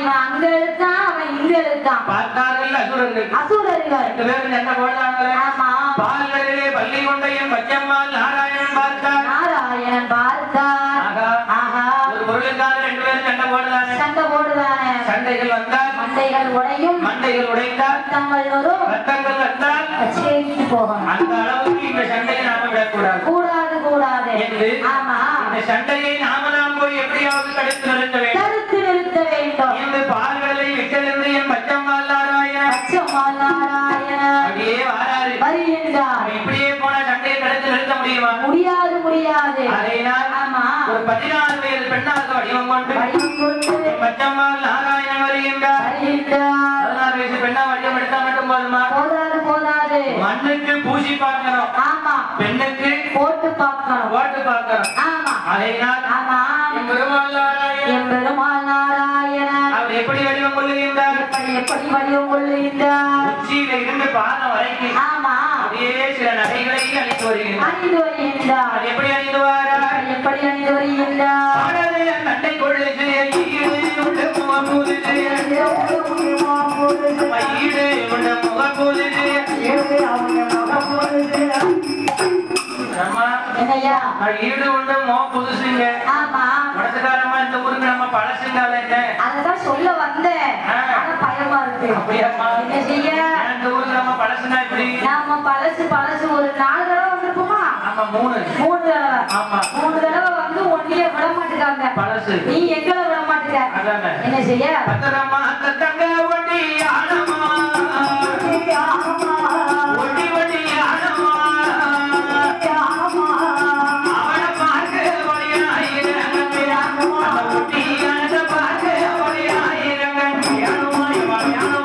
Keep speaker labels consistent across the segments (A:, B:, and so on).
A: இவன் அங்க இருக்கான் அவன் இங்க இருக்கான்.
B: பார்த்தார்கள் அசுரர்கள்.
A: அசுரர்கள்
B: 2 பேரும் சண்டை போடுறாங்களே.
A: ஆமா.
B: பால்களிலே பள்ளி கொண்டையும் பச்சம்மாள் நாராயணன் பார்த்தார்.
A: நாராயணன் பார்த்தார். ஆஹா
B: ஒரு பொருளுக்காக 2 பேரும் சண்டை போடுறாங்க.
A: சண்டை போடுறானே.
B: சண்டைகள் வந்தால்
A: மண்டைகள் உடையும்.
B: மண்டைகள் உடைந்தால்
A: ரத்தங்கள் வரும்.
B: ரத்தங்கள் வந்தால்
A: சேரிட்டு போகணும்.
B: அந்த அளவுக்கு இந்த சண்டையை நாம விடக்கூடாது.
A: கூடாது கூடாது
B: என்று
A: ஆமா.
B: இந்த சண்டையை நாம் போய் எப்படியாவது தடுத்து நிறுத்த வேண்டும்.
A: தடுத்து நிறுத்த வேண்டும்
B: என்று பால்களை விட்டெழுந்து என் பச்சம்மாள் நாராயணன்
A: பச்சம்மாள் நாராயணன்
B: அப்படியே வாராரு.
A: வருகின்றார்.
B: இப்படியே போன சண்டையை தடுத்து நிறுத்த முடியுமா?
A: முடியாது முடியாது.
B: அதனால்
A: ஆமா.
B: ஒரு 16 வயது பெண்ணாக வடிவம் கொண்டு பச்சம்மாள் நாராயணன் வருகின்றார். 16 வயசு பெண்ணா வடிவம் எடுத்தா மட்டும் போதுமா?
A: போதாது போதாது.
B: மண்ணுக்கு பூசி பார்க்கணும்.
A: ஆமா.
B: பெண்ணுக்கு
A: போட்டு பார்க்கணும்.
B: போட்டு பார்க்கணும்.
A: ஆமா.
B: அதனால்
A: ஆமா.
B: என் பெருமாள் நாராயணன்
A: என் பெருமாள் நாராயணன்
B: அவர் எப்படி வடிவம் கொள்ளுகின்றார்?
A: எப்படி வடிவம் கொள்ளுகின்றார்?
B: உச்சியில இருந்து பாதம் வரைக்கும்
A: ஆமா.
B: அப்படியே சில நகைகளை அணிந்து வருகின்றார்.
A: அணிந்து வருகின்றார்.
B: அது எப்படி அணிந்து வாரார்?
A: எப்படி அணிந்து வருகின்றார்?
B: பாடலே நண்டை கொள்ளுது ஈடு உண்டு முகப்பூது ஈடு உண்டு முகப்பூது
A: என்னையா?
B: ஈடு உண்டு மோ புதுசுங்க.
A: ஆமா.
B: மனசுக்காரமா இந்த ஊருக்கு நம்ம பழசுங்கால என்ன
A: அததான் சொல்ல வந்தேன். ஆனா பயமா இருக்கு.
B: அப்படியாம்மா?
A: என்ன செய்ய?
B: இந்த ஊருக்கு நம்ம பழசுனா இப்படி
A: நாம பழசு பழசு ஒரு 4 தடவை வந்திருப்போமா?
B: ஆமா 3
A: தடவை.
B: ஆமா
A: 3 தடவை வந்து ஒன்னிய விட மாட்டேங்காங்க.
B: பழசு
A: நீ எங்களை விட மாட்டேங்க.
B: அதானே.
A: என்ன செய்ய?
B: பத்திரமா தங்க ஒட்டி ஆனமா ஒட்டி ஒட்டி ஆனமா அவனை பார்க்க வழியாயிரங்க ஒட்டி அந்த பார்க்க வழியாயிரங்க யானமா யானமா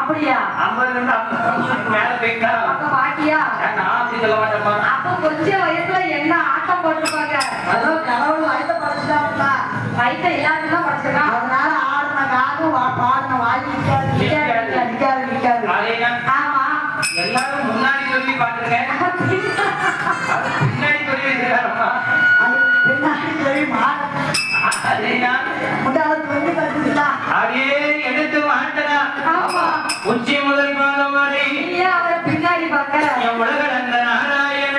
A: அப்படியா?
B: 50 இருந்து 50 மேல போயிட்டா
A: அப்ப பாட்டியா?
B: நான் அப்படி சொல்ல மாட்டேன்ப்பா.
A: அப்ப கொஞ்சம் வயசுல என்ன ஆட்டம் போட்டுருப்பாங்க.
C: அதோ கடவுள் வயிற்ற படைச்சிட்டாங்களா?
A: வயிற்ற எல்லாரும் தான் படைச்சிருக்கான். பாட்டு பாடணும் வாங்கி நிக்காது. ஆமா
B: எல்லாரும் முன்னாடி சொல்லி பாத்துருங்க, பின்னாடி சொல்லி வச்சிருக்காரம்மா.
A: அது பின்னாடி சொல்லி
B: அப்படியே எடுத்து மாட்டனா உச்சி முதல் பாதம் வரை
A: அவரை பின்னாடி பார்க்க
B: என் உலக அந்த நாராயண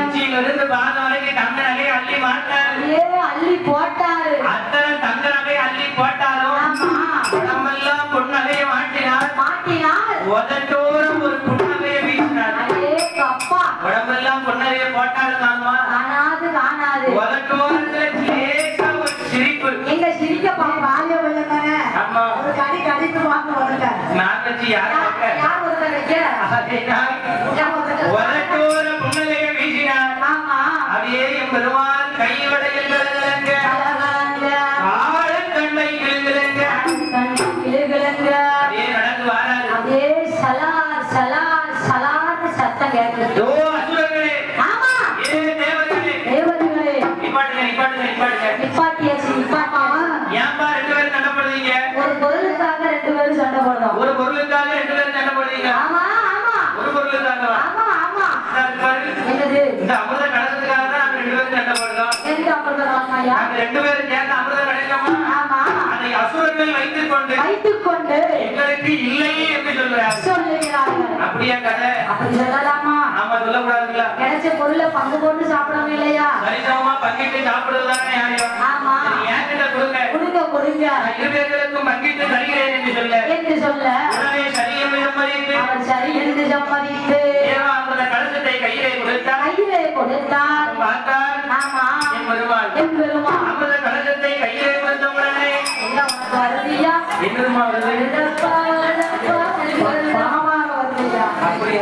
B: உச்சியிலிருந்து பாதம் வரைக்கும் தங்க நகை அள்ளி மாட்டாரு,
A: அள்ளி போட்டாரு.
B: அத்தனை தங்க நகை அள்ளி போட்டாலும் உடம்பெல்லாம் பொன்னகையை மாட்டினார். உதட்டோரம் ஒரு புன்னகையை வீசினார். உடம்பெல்லாம் பொன்னகையை போட்டாலும் உதட்டோரத்துல லேசா ஒரு சிரிப்பு.
A: எங்க சிரிக்க பாலிய உள்ளதானே ஒரு கடி கடித்து பார்க்க வந்துட்டார்.
B: நாங்கச்சி யார் உதட்டோர புன்னகையை வீசினார். அப்படியே என் பெருமாள் கைவடையில் ஆழக்கண்ணை கிழங்குங்க அப்படியே நடந்து வாராரு.
A: அதே சலார் சலார் சலார் சத்தம் கேட்குது.
B: அசுரர்களே, தேவர்களே,
A: தேவர்களே
B: நிப்பாட்டுங்க நிப்பாட்டுங்க நிப்பாட்டுங்க.
A: நிப்பாட்டியாச்சு நிப்பாட்டா.
B: ஏன்பா ரெண்டு பேரும் சண்டை போடுறீங்க?
A: ஒரு பொருளுக்காக ரெண்டு பேரும் சண்டை போடுறோம்.
B: ஒரு பொருளுக்காக ரெண்டு பேரும் சண்டை போடுறீங்க?
A: ஆமா ஆமா
B: ஒரு பொருளுக்காக.
A: ஆமா ஆமா. என்னது?
B: இந்த அமிர்த கடத்துக்காக தான் நாங்க ரெண்டு பேரும் சண்டை போடுறோம்.
A: எதுக்கு அமிர்த கடலையா?
B: நாங்க ரெண்டு பேரும் சேர்ந்து அமிர்தம் கிடைக்கமா?
A: ஆமா.
B: அதை அசுரர்கள் வைத்துக் கொண்டு எங்களுக்கு இல்லை என்று
A: சொல்லுகிறார்கள்.
B: அப்படியே கதை?
A: அப்படி சொல்லலாமா?
B: ஆமா, சொல்லக்கூடாதுங்களா?
A: கிடைச்ச பொருளை பங்கு போட்டு சாப்பிடணும் இல்லையா?
B: சரிசமமா பங்கிட்டு சாப்பிடுறதுதானே நியாயம்.
A: ஆமா.
B: ஏன்கிட்ட கொடுங்க
A: கொடுங்க
B: இரு பேர்களுக்கும் பங்கிட்டு தருகிறேன் என்று சொல்ல உடனே சரி என்று சம்மதித்து
A: அவர் சரி என்று சம்மதித்து
B: அந்த கலசத்தை கையிலே
A: கொடுத்தார்.
B: பார்த்தார்.
A: ஆமா
B: என் பெருமாள் அந்த கலசத்தை கையிலே கொடுத்த உடனே
A: வருதியா
B: என்னதுமா வருது?
A: வருதியா
B: அப்படி